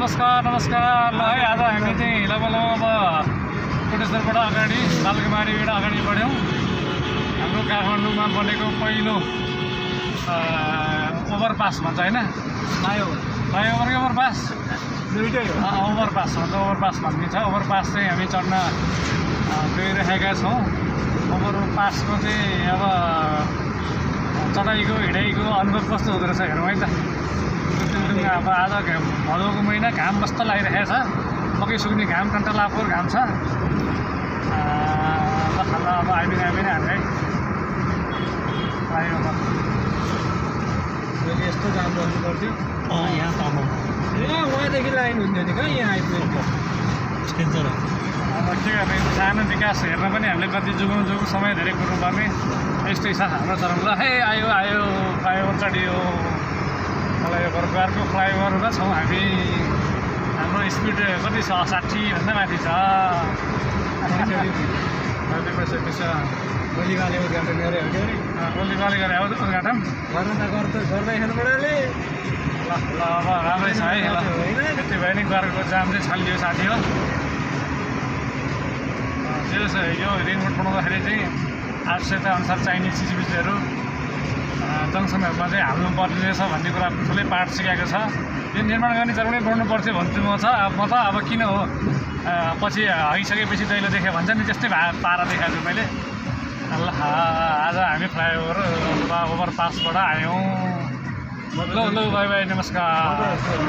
नमस्कार नमस्कार ल है आज हामी चाहिँ लगभग अब कोटेश्वरबाट अगाडि बालकुमारीबाट अगाडि बढ्यौँ। हाम्रो काठमाडौँमा बनेको पहिलो ओभरपास भन्छ होइन, फ्लाइओभरकै ओभरपास दुइटै हो। ओभरपास भन्छ, ओभरपास भन्ने छ। ओभरपास चाहिँ हामी चढ्न गइरहेका छौँ। ओभरपासको चाहिँ अब चढाइको हिँडाइको अनुभव कस्तो हुँदो रहेछ हेरौँ है त। अब आज भदौको महिना घाम मस्त लागिरहेको छ, मकै सुक्ने घाम, टन्टलापुर घाम छ। अब आइबिन हामी फ्लाइओभर यस्तो जाम गर्नु पर्थ्यो यहाँ तल उहाँदेखि लाइन हुन्थ्यो नि, कहाँ यहाँ आइपुग्यो। अब के गर्ने, सानो विकास हेर्न पनि हामीले कति जुगौँ समय धेरै कुर्नुपर्ने यस्तै छ हाम्रो चरम। ल हे आयो आयो फ्लाइओभर चढियो। फ्लाइओभर अर्को फ्लाइओभरमा छौँ हामी। हाम्रो स्पिड कति छ, 60भन्दा माथि छ। भइसकेको छ। गोलीबाले उद्घाटन गरे हो कि गोलीबाले गरे हो उद्घाटन गर्न त गर्दैछन् बडाले। ल ल अब राम्रै छ है। ल त्यति भयो नि, गर्को जाम चाहिँ छल्लियो साथी हो। त्यो छ यो रेनकोट बनाउँदाखेरि चाहिँ आवश्यकता अनुसार चाहिने चिजबिजहरू जङ्सनहरूमा चाहिँ हाल्नु पर्ने रहेछ भन्ने कुरा ठुलै पाठ सिकाएको छ। यो निर्माण गर्ने जरुरी बढ्नु पर्थ्यो भन्छु म त अब किन हो, पछि आइसकेपछि दैलो देखेँ भन्छ नि, त्यस्तै पारा देखाएको छु मैले। ल आज हामी फ्लाइओभर ओभरपासबाट आयौँ। ल बाई बाई नमस्कार।